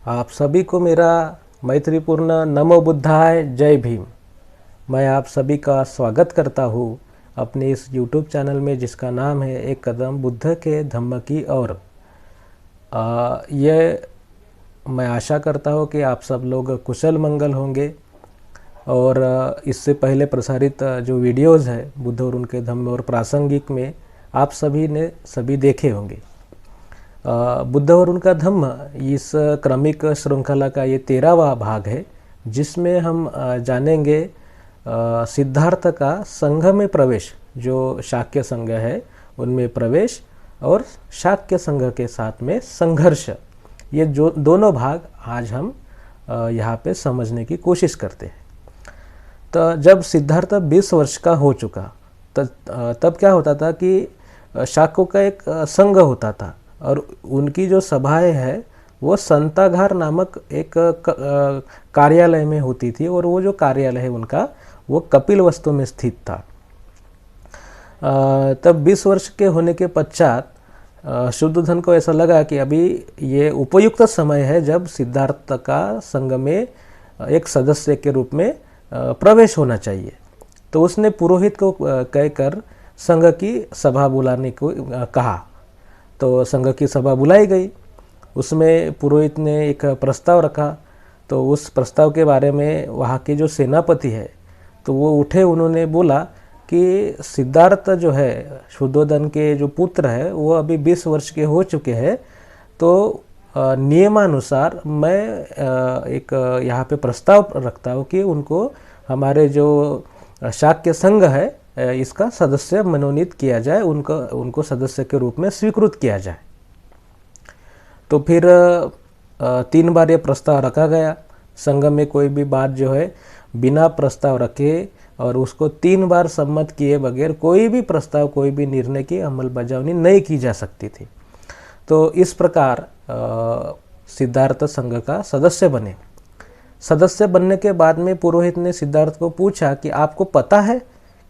आप सभी को मेरा मैत्रीपूर्ण नमो बुद्धाय जय भीम। मैं आप सभी का स्वागत करता हूँ अपने इस YouTube चैनल में जिसका नाम है एक कदम बुद्ध के धम्म की ओर। ये मैं आशा करता हूँ कि आप सब लोग कुशल मंगल होंगे और इससे पहले प्रसारित जो वीडियोज़ है बुद्ध और उनके धम्म और प्रासंगिक में आप सभी ने देखे होंगे। बुद्ध और उनका धम्म इस क्रमिक श्रृंखला का ये 13वां भाग है जिसमें हम जानेंगे सिद्धार्थ का संघ में प्रवेश, जो शाक्य संघ है उनमें प्रवेश और शाक्य संघ के साथ में संघर्ष। ये जो दोनों भाग आज हम यहाँ पे समझने की कोशिश करते हैं। तो जब सिद्धार्थ 20 वर्ष का हो चुका तब क्या होता था कि शाक्यों का एक संघ होता था और उनकी जो सभाएं हैं वो संताघार नामक एक कार्यालय में होती थी और वो जो कार्यालय है उनका वो कपिलवस्तु में स्थित था। तब 20 वर्ष के होने के पश्चात शुद्धोधन को ऐसा लगा कि अभी ये उपयुक्त समय है जब सिद्धार्थ का संघ में एक सदस्य के रूप में प्रवेश होना चाहिए। तो उसने पुरोहित को कहकर संघ की सभा बुलाने को कहा। तो संघ की सभा बुलाई गई। उसमें पुरोहित ने एक प्रस्ताव रखा। तो उस प्रस्ताव के बारे में वहाँ के जो सेनापति है तो वो उठे, उन्होंने बोला कि सिद्धार्थ जो है शुद्धोधन के जो पुत्र है वो अभी 20 वर्ष के हो चुके हैं। तो नियमानुसार मैं एक यहाँ पे प्रस्ताव रखता हूँ कि उनको हमारे जो शाक्य संघ है इसका सदस्य मनोनीत किया जाए, उनको सदस्य के रूप में स्वीकृत किया जाए। तो फिर 3 बार ये प्रस्ताव रखा गया। संघ में कोई भी बात जो है बिना प्रस्ताव रखे और उसको 3 बार सम्मत किए बगैर कोई भी प्रस्ताव, कोई भी निर्णय की अमल बजावनी नहीं की जा सकती थी। तो इस प्रकार सिद्धार्थ संघ का सदस्य बने। सदस्य बनने के बाद में पुरोहित ने सिद्धार्थ को पूछा कि आपको पता है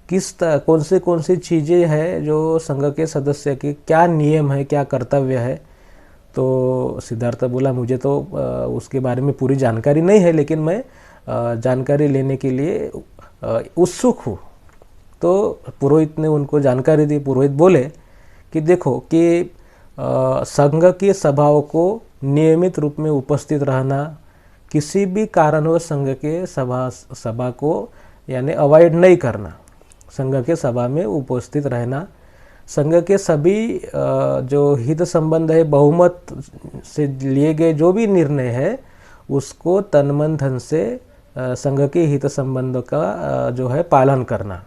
कौन सी चीज़ें हैं जो संघ के सदस्य की, क्या नियम है, क्या कर्तव्य है। तो सिद्धार्थ बोला मुझे तो उसके बारे में पूरी जानकारी नहीं है, लेकिन मैं जानकारी लेने के लिए उत्सुक हूँ। तो पुरोहित ने उनको जानकारी दी। पुरोहित बोले कि देखो कि संघ की सभाओं को नियमित रूप में उपस्थित रहना, किसी भी कारणवश संघ के सभा को यानी अवॉइड नहीं करना, संघ के सभा में उपस्थित रहना, संघ के सभी जो हित संबंध है, बहुमत से लिए गए जो भी निर्णय है उसको तन मन धन से संघ के हित संबंधों का जो है पालन करना।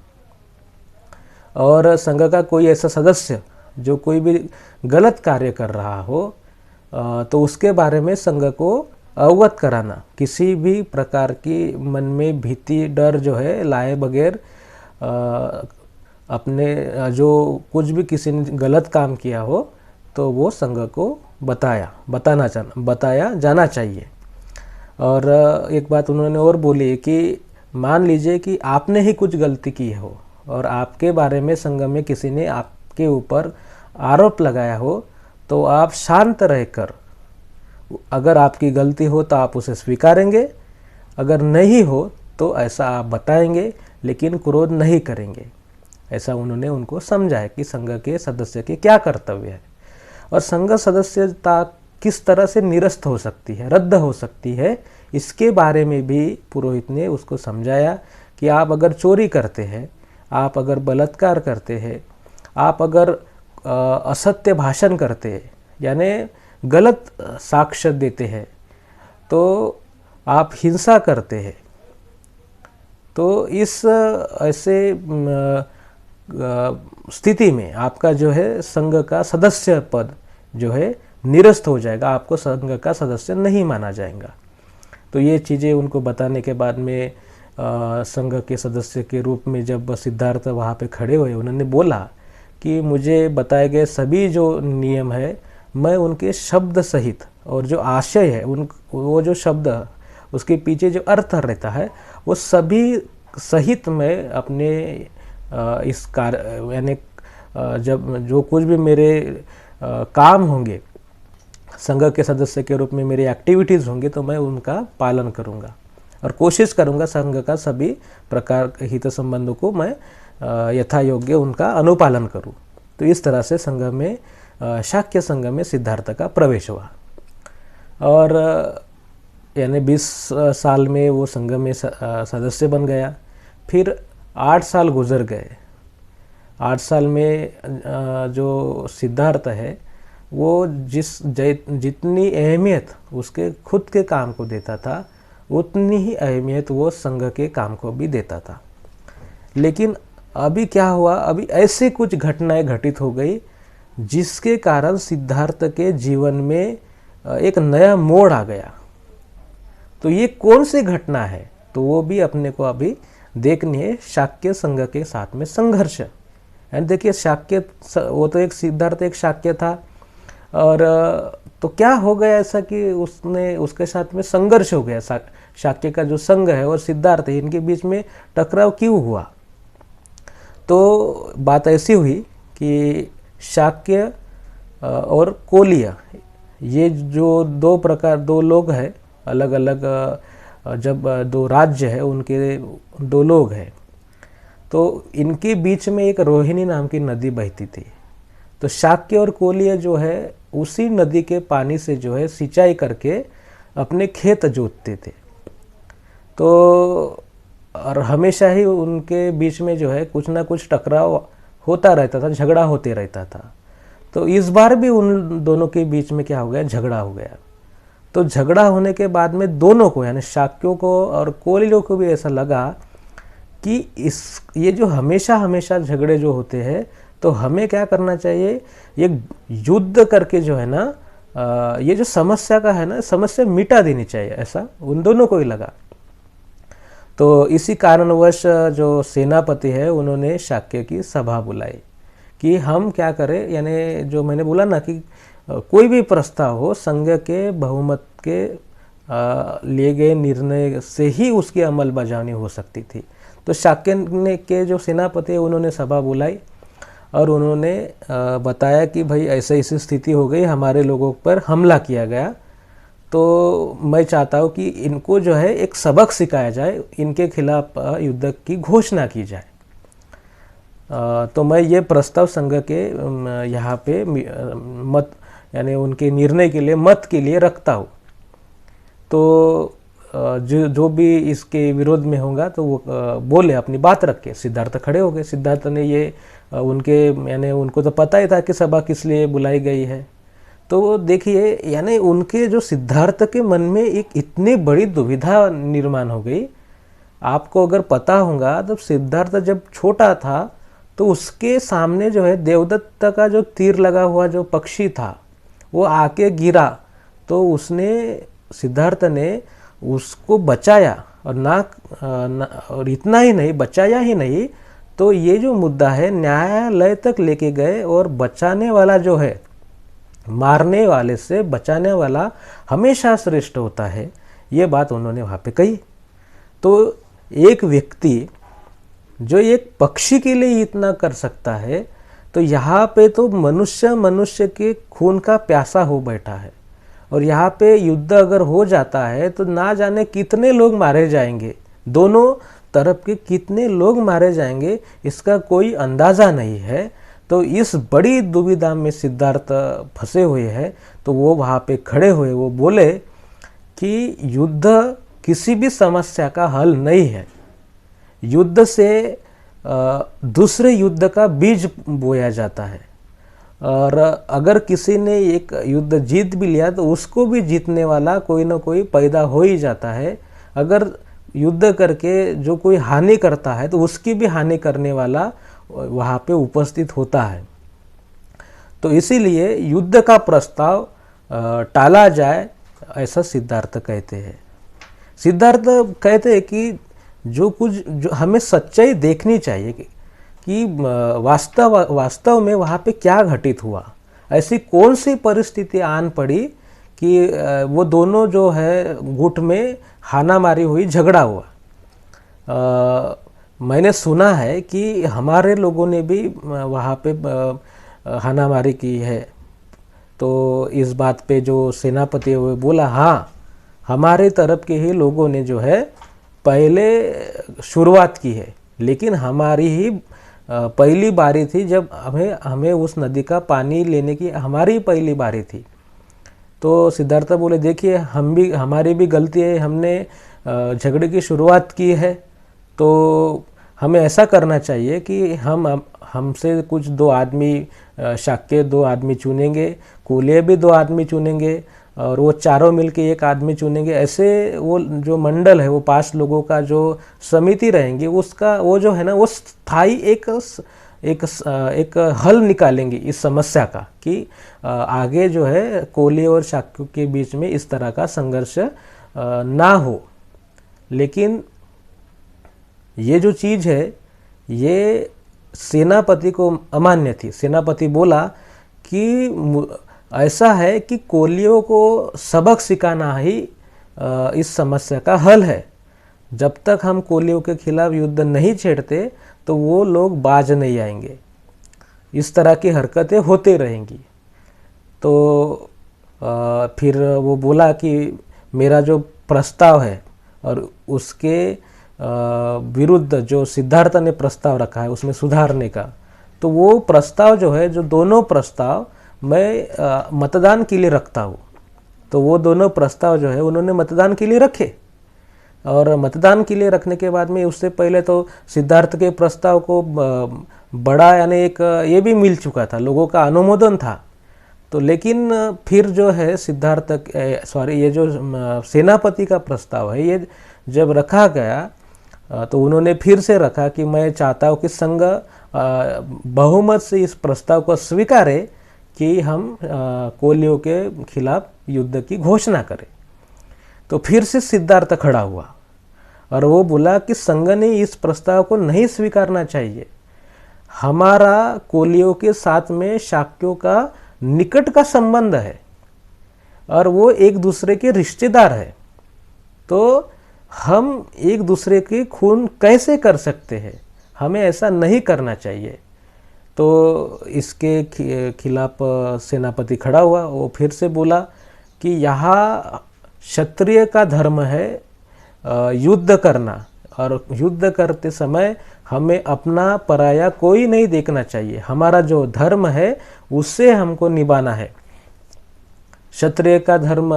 और संघ का कोई ऐसा सदस्य जो कोई भी गलत कार्य कर रहा हो तो उसके बारे में संघ को अवगत कराना, किसी भी प्रकार की मन में भीति डर जो है लाए बगैर अपने जो कुछ भी किसी ने गलत काम किया हो तो वो संघ को बताया जाना चाहिए। और एक बात उन्होंने और बोली कि मान लीजिए कि आपने ही कुछ गलती की हो और आपके बारे में संघ में किसी ने आपके ऊपर आरोप लगाया हो तो आप शांत रहकर, अगर आपकी गलती हो तो आप उसे स्वीकारेंगे, अगर नहीं हो तो ऐसा आप बताएंगे, लेकिन क्रोध नहीं करेंगे। ऐसा उन्होंने उनको समझाया कि संघ के सदस्य के क्या कर्तव्य है और संघ सदस्यता किस तरह से निरस्त हो सकती है, रद्द हो सकती है। इसके बारे में भी पुरोहित ने उसको समझाया कि आप अगर चोरी करते हैं, आप अगर बलात्कार करते हैं, आप अगर असत्य भाषण करते हैं यानी गलत साक्ष्य देते हैं, तो आप हिंसा करते हैं, तो इस ऐसे स्थिति में आपका जो है संघ का सदस्य पद जो है निरस्त हो जाएगा, आपको संघ का सदस्य नहीं माना जाएगा। तो ये चीज़ें उनको बताने के बाद में संघ के सदस्य के रूप में जब सिद्धार्थ वहाँ पे खड़े हुए, उन्होंने बोला कि मुझे बताए गए सभी जो नियम है मैं उनके शब्द सहित और जो आशय है वो जो शब्द उसके पीछे जो अर्थ रहता है वो सभी सहित मैं अपने इस कार्य यानी जब जो कुछ भी मेरे काम होंगे संघ के सदस्य के रूप में मेरी एक्टिविटीज़ होंगी तो मैं उनका पालन करूंगा और कोशिश करूंगा संघ का सभी प्रकार के हित संबंधों को मैं यथा योग्य उनका अनुपालन करूं। तो इस तरह से संघ में शाक्य संघ में सिद्धार्थ का प्रवेश हुआ और यानी 20 साल में वो संघ में सदस्य बन गया। फिर 8 साल गुजर गए। 8 साल में जो सिद्धार्थ है वो जितनी अहमियत उसके खुद के काम को देता था उतनी ही अहमियत वो संघ के काम को भी देता था। लेकिन अभी क्या हुआ, अभी ऐसे कुछ घटनाएं घटित हो गई जिसके कारण सिद्धार्थ के जीवन में एक नया मोड़ आ गया। तो ये कौन सी घटना है, तो वो भी अपने को अभी देखनी है। शाक्य संघ के साथ में संघर्ष। एंड देखिए शाक्य, वो तो एक सिद्धार्थ एक शाक्य था और तो क्या हो गया ऐसा कि उसके साथ में संघर्ष हो गया। शाक्य का जो संघ है और सिद्धार्थ है, इनके बीच में टकराव क्यों हुआ? तो बात ऐसी हुई कि शाक्य और कोलिय, ये जो दो लोग हैं अलग अलग, जब दो राज्य है उनके दो लोग हैं, तो इनके बीच में एक रोहिणी नाम की नदी बहती थी। तो शाक्य और कोलिय जो है उसी नदी के पानी से जो है सिंचाई करके अपने खेत जोतते थे। तो और हमेशा ही उनके बीच में जो है कुछ ना कुछ टकराव होता रहता था, झगड़ा होते रहता था। तो इस बार भी उन दोनों के बीच में क्या हो गया, झगड़ा हो गया। तो झगड़ा होने के बाद में दोनों को यानी शाक्यों को और कोलियों को भी ऐसा लगा कि ये जो हमेशा हमेशा झगड़े जो होते हैं, तो हमें क्या करना चाहिए, ये युद्ध करके जो है ना ये जो समस्या का है ना, समस्या मिटा देनी चाहिए, ऐसा उन दोनों को ही लगा। तो इसी कारणवश जो सेनापति है उन्होंने शाक्य की सभा बुलाई कि हम क्या करें, यानी जो मैंने बोला ना कि कोई भी प्रस्ताव हो संघ के बहुमत के लिए गए निर्णय से ही उसकी अमल बजावनी हो सकती थी। तो शाक्य ने के जो सेनापति है उन्होंने सभा बुलाई और उन्होंने बताया कि भाई ऐसे ऐसी स्थिति हो गई, हमारे लोगों पर हमला किया गया, तो मैं चाहता हूँ कि इनको जो है एक सबक सिखाया जाए, इनके खिलाफ युद्ध की घोषणा की जाए। तो मैं ये प्रस्ताव संघ के यहाँ पे मत यानी उनके निर्णय के लिए मत के लिए रखता हूँ। तो जो भी इसके विरोध में होगा तो वो बोले, अपनी बात रखे। सिद्धार्थ खड़े हो गए। सिद्धार्थ ने ये उनके यानी उनको तो पता ही था कि सभा किस लिए बुलाई गई है। तो देखिए यानी उनके जो सिद्धार्थ के मन में एक इतनी बड़ी दुविधा निर्माण हो गई। आपको अगर पता होगा तो सिद्धार्थ जब छोटा था तो उसके सामने जो है देवदत्त का जो तीर लगा हुआ जो पक्षी था वो आके गिरा, तो उसने सिद्धार्थ ने उसको बचाया और इतना ही नहीं, बचाया ही नहीं, तो ये जो मुद्दा है न्यायालय तक लेके गए और बचाने वाला जो है, मारने वाले से बचाने वाला हमेशा श्रेष्ठ होता है, ये बात उन्होंने वहाँ पे कही। तो एक व्यक्ति जो एक पक्षी के लिए इतना कर सकता है, तो यहाँ पे तो मनुष्य के खून का प्यासा हो बैठा है और यहाँ पे युद्ध अगर हो जाता है तो ना जाने कितने लोग मारे जाएंगे, दोनों तरफ के कितने लोग मारे जाएंगे, इसका कोई अंदाज़ा नहीं है। तो इस बड़ी दुविधा में सिद्धार्थ फंसे हुए हैं। तो वो वहाँ पे खड़े हुए, वो बोले कि युद्ध किसी भी समस्या का हल नहीं है, युद्ध से दूसरे युद्ध का बीज बोया जाता है, और अगर किसी ने एक युद्ध जीत भी लिया तो उसको भी जीतने वाला कोई ना कोई पैदा हो ही जाता है। अगर युद्ध करके जो कोई हानि करता है तो उसकी भी हानि करने वाला वहाँ पे उपस्थित होता है। तो इसीलिए युद्ध का प्रस्ताव टाला जाए, ऐसा सिद्धार्थ कहते हैं। सिद्धार्थ कहते हैं कि जो हमें सच्चाई देखनी चाहिए कि वास्तव में वहाँ पे क्या घटित हुआ, ऐसी कौन सी परिस्थिति आन पड़ी कि वो दोनों जो है गुट में हानामारी हुई, झगड़ा हुआ। मैंने सुना है कि हमारे लोगों ने भी वहाँ पे हानामारी की है, तो इस बात पे जो सेनापति है वो बोला, हाँ हमारे तरफ के ही लोगों ने जो है पहले शुरुआत की है, लेकिन हमारी ही पहली बारी थी, जब हमें हमें उस नदी का पानी लेने की हमारी पहली बारी थी। तो सिद्धार्थ बोले, देखिए हमारी भी गलती है, हमने झगड़े की शुरुआत की है, तो हमें ऐसा करना चाहिए कि हमसे कुछ 2 आदमी, शाक्य 2 आदमी चुनेंगे, कुलीय भी 2 आदमी चुनेंगे, और वो चारों मिलके 1 आदमी चुनेंगे। ऐसे वो जो मंडल है, वो 5 लोगों का जो समिति रहेंगी, उसका वो जो है ना, वो स्थायी एक हल निकालेंगे इस समस्या का, कि आगे जो है कोली और शाक्यों के बीच में इस तरह का संघर्ष ना हो। लेकिन ये जो चीज़ है, ये सेनापति को अमान्य थी। सेनापति बोला कि ऐसा है कि कोलियों को सबक सिखाना ही इस समस्या का हल है। जब तक हम कोलियों के खिलाफ युद्ध नहीं छेड़ते तो वो लोग बाज नहीं आएंगे, इस तरह की हरकतें होते रहेंगी। तो फिर वो बोला कि मेरा जो प्रस्ताव है और उसके विरुद्ध जो सिद्धार्थ ने प्रस्ताव रखा है उसमें सुधारने का, तो वो प्रस्ताव जो है, जो दोनों प्रस्ताव मैं मतदान के लिए रखता हूँ। तो वो दोनों प्रस्ताव जो है उन्होंने मतदान के लिए रखे, और मतदान के लिए रखने के बाद में उससे पहले तो सिद्धार्थ के प्रस्ताव को बड़ा यानी एक ये भी मिल चुका था, लोगों का अनुमोदन था। तो लेकिन फिर जो है ये जो सेनापति का प्रस्ताव है, ये जब रखा गया तो उन्होंने फिर से रखा कि मैं चाहता हूँ कि संघ बहुमत से इस प्रस्ताव को स्वीकारे कि हम कोलियों के खिलाफ युद्ध की घोषणा करें। तो फिर से सिद्धार्थ खड़ा हुआ और वो बोला कि संघ ने इस प्रस्ताव को नहीं स्वीकारना चाहिए। हमारा कोलियों के साथ में शाक्यों का निकट का संबंध है और वो एक दूसरे के रिश्तेदार है, तो हम एक दूसरे के खून कैसे कर सकते हैं, हमें ऐसा नहीं करना चाहिए। तो इसके खिलाफ सेनापति खड़ा हुआ। वो फिर से बोला कि यहाँ क्षत्रिय का धर्म है युद्ध करना, और युद्ध करते समय हमें अपना पराया कोई नहीं देखना चाहिए। हमारा जो धर्म है उससे हमको निभाना है। क्षत्रिय का धर्म,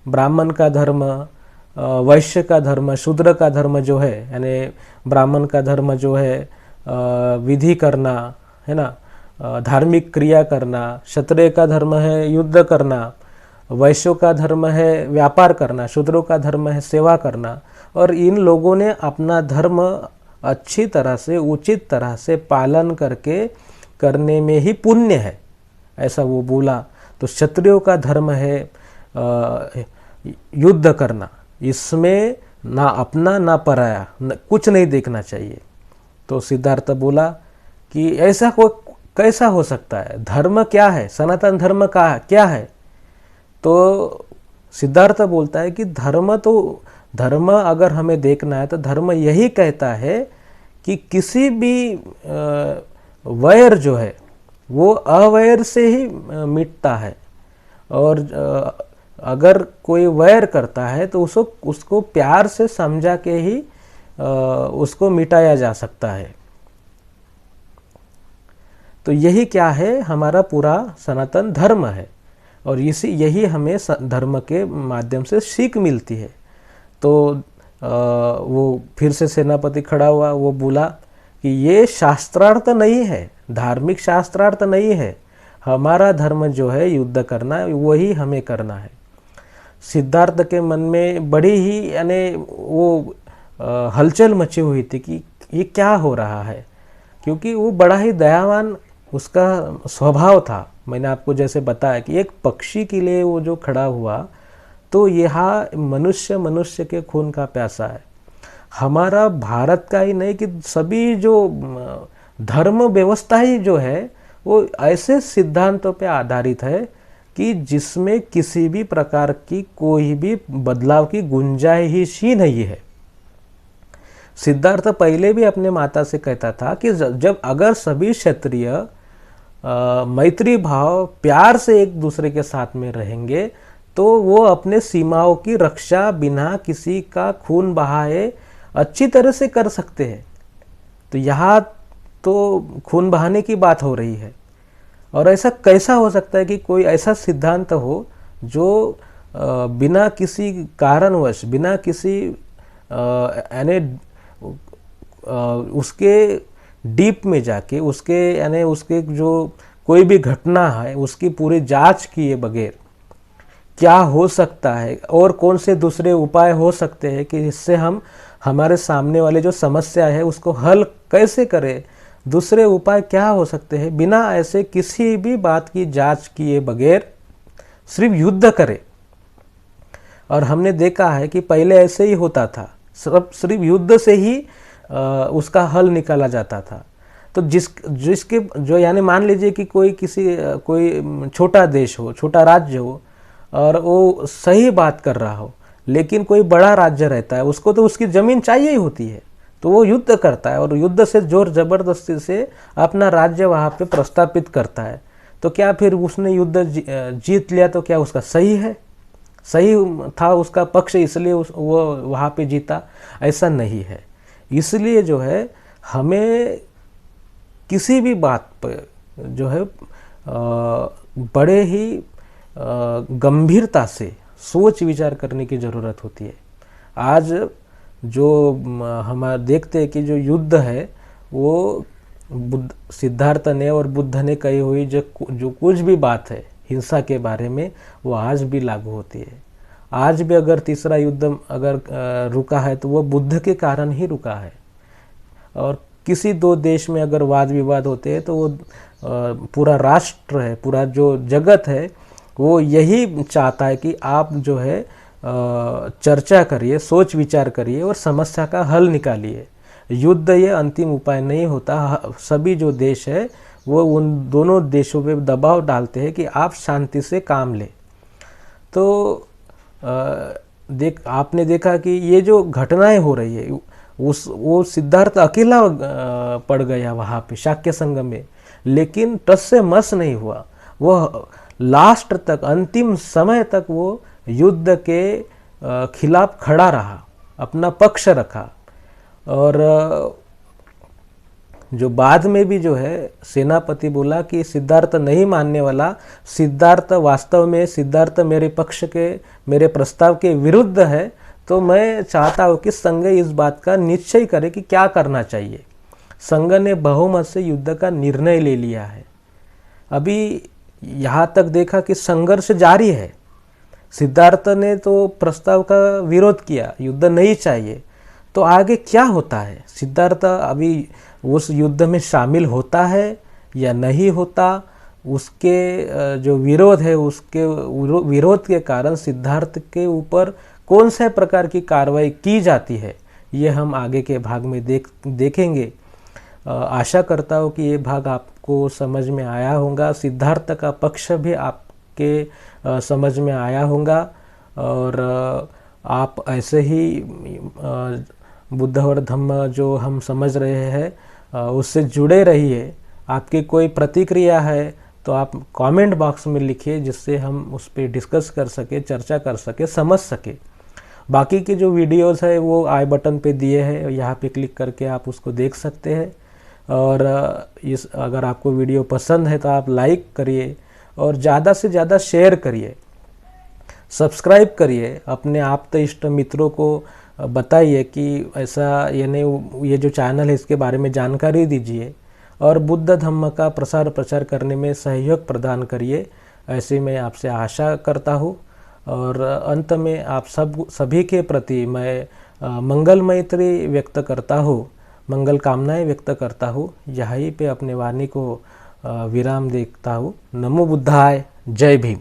ब्राह्मण का धर्म, वैश्य का धर्म, शूद्र का धर्म जो है, यानी ब्राह्मण का धर्म जो है विधि करना है ना, धार्मिक क्रिया करना। क्षत्रिय का धर्म है युद्ध करना, वैश्यों का धर्म है व्यापार करना, शूद्रों का धर्म है सेवा करना। और इन लोगों ने अपना धर्म अच्छी तरह से, उचित तरह से पालन करने में ही पुण्य है, ऐसा वो बोला। तो क्षत्रियों का धर्म है युद्ध करना, इसमें ना अपना ना पराया, कुछ नहीं देखना चाहिए। तो सिद्धार्थ बोला कि ऐसा कैसा हो सकता है, धर्म क्या है, सनातन धर्म का क्या है। तो सिद्धार्थ बोलता है कि धर्म अगर हमें देखना है तो धर्म यही कहता है कि किसी भी वैर जो है वो अवैर से ही मिटता है, और अगर कोई वैर करता है तो उसको प्यार से समझा के ही उसको मिटाया जा सकता है। तो यही क्या है, हमारा पूरा सनातन धर्म है, और यही हमें धर्म के माध्यम से सीख मिलती है। तो वो फिर से सेनापति खड़ा हुआ, वो बोला कि ये शास्त्रार्थ नहीं है, धार्मिक शास्त्रार्थ नहीं है, हमारा धर्म जो है युद्ध करना, वही हमें करना है। सिद्धार्थ के मन में बड़ी ही यानी वो हलचल मची हुई थी कि ये क्या हो रहा है, क्योंकि वो बड़ा ही दयावान उसका स्वभाव था। मैंने आपको जैसे बताया कि एक पक्षी के लिए वो जो खड़ा हुआ, तो यहाँ मनुष्य के खून का प्यासा है। हमारा भारत का ही नहीं कि सभी जो धर्म व्यवस्था ही जो है वो ऐसे सिद्धांतों पे आधारित है कि जिसमें किसी भी प्रकार की कोई भी बदलाव की गुंजाइश ही नहीं है। सिद्धार्थ पहले भी अपने माता से कहता था कि जब अगर सभी क्षत्रिय मैत्री भाव प्यार से एक दूसरे के साथ में रहेंगे तो वो अपने सीमाओं की रक्षा बिना किसी का खून बहाए अच्छी तरह से कर सकते हैं। तो यहाँ तो खून बहाने की बात हो रही है। और ऐसा कैसा हो सकता है कि कोई ऐसा सिद्धांत हो जो बिना किसी कारणवश, बिना किसी यानी उसके डीप में जाके, उसके यानी उसके जो कोई भी घटना है उसकी पूरी जांच किए बगैर क्या हो सकता है और कौन से दूसरे उपाय हो सकते हैं कि इससे हम हमारे सामने वाले जो समस्या है उसको हल कैसे करें, दूसरे उपाय क्या हो सकते हैं, बिना ऐसे किसी भी बात की जांच किए बगैर सिर्फ युद्ध करे। और हमने देखा है कि पहले ऐसे ही होता था, सिर्फ युद्ध से ही उसका हल निकाला जाता था। तो जिसके जो यानी मान लीजिए कि कोई छोटा देश हो, छोटा राज्य हो और वो सही बात कर रहा हो, लेकिन कोई बड़ा राज्य रहता है, उसको तो उसकी ज़मीन चाहिए ही होती है, तो वो युद्ध करता है और युद्ध से जोर ज़बरदस्ती से अपना राज्य वहाँ पे प्रस्थापित करता है। तो क्या फिर उसने युद्ध जीत लिया तो क्या उसका सही है, सही था उसका पक्ष, इसलिए वो वहाँ पे जीता? ऐसा नहीं है। इसलिए जो है हमें किसी भी बात पर जो है बड़े ही गंभीरता से सोच विचार करने की ज़रूरत होती है। आज जो हम देखते हैं कि जो युद्ध है वो सिद्धार्थ ने और बुद्ध ने कही हुई जो कुछ भी बात है हिंसा के बारे में, वो आज भी लागू होती है। आज भी अगर तीसरा युद्ध अगर रुका है तो वो बुद्ध के कारण ही रुका है। और किसी दो देश में अगर वाद विवाद होते हैं तो वो पूरा राष्ट्र है, पूरा जो जगत है वो यही चाहता है कि आप जो है चर्चा करिए, सोच विचार करिए और समस्या का हल निकालिए। युद्ध ये अंतिम उपाय नहीं होता। सभी जो देश है वो उन दोनों देशों पे दबाव डालते हैं कि आप शांति से काम लें। तो आपने देखा कि ये जो घटनाएं हो रही है वो सिद्धार्थ अकेला पड़ गया वहाँ पे शाक्य संघ में, लेकिन टस से मस नहीं हुआ। वो लास्ट तक, अंतिम समय तक वो युद्ध के खिलाफ खड़ा रहा, अपना पक्ष रखा। और जो बाद में भी जो है सेनापति बोला कि सिद्धार्थ नहीं मानने वाला, सिद्धार्थ वास्तव में सिद्धार्थ मेरे पक्ष के, मेरे प्रस्ताव के विरुद्ध है, तो मैं चाहता हूँ कि संघ इस बात का निश्चय करे कि क्या करना चाहिए। संघ ने बहुमत से युद्ध का निर्णय ले लिया है। अभी यहाँ तक देखा कि संघर्ष जारी है। सिद्धार्थ ने तो प्रस्ताव का विरोध किया, युद्ध नहीं चाहिए, तो आगे क्या होता है? सिद्धार्थ अभी उस युद्ध में शामिल होता है या नहीं होता? उसके जो विरोध है, उसके विरोध के कारण सिद्धार्थ के ऊपर कौन से प्रकार की कार्रवाई की जाती है, ये हम आगे के भाग में देखेंगे। आशा करता हूँ कि ये भाग आपको समझ में आया होगा, सिद्धार्थ का पक्ष भी आपके समझ में आया होगा और आप ऐसे ही बुद्ध और धम्म जो हम समझ रहे हैं उससे जुड़े रहिए। आपकी कोई प्रतिक्रिया है तो आप कमेंट बॉक्स में लिखिए, जिससे हम उस पर डिस्कस कर सके, चर्चा कर सके, समझ सके। बाकी के जो वीडियोस है वो आई बटन पे दिए हैं, यहाँ पे क्लिक करके आप उसको देख सकते हैं। और अगर आपको वीडियो पसंद है तो आप लाइक करिए और ज़्यादा से ज़्यादा शेयर करिए, सब्सक्राइब करिए, अपने आप्त इष्ट मित्रों को बताइए कि ऐसा यानी ये जो चैनल है इसके बारे में जानकारी दीजिए और बुद्ध धम्म का प्रसार प्रचार करने में सहयोग प्रदान करिए, ऐसे मैं आपसे आशा करता हूँ। और अंत में आप सभी के प्रति मैं मंगल मैत्री व्यक्त करता हूँ, मंगल कामनाएं व्यक्त करता हूँ। यहीं पे अपने वाणी को विराम देता हूँ। नमो बुद्धाय, जय भीम।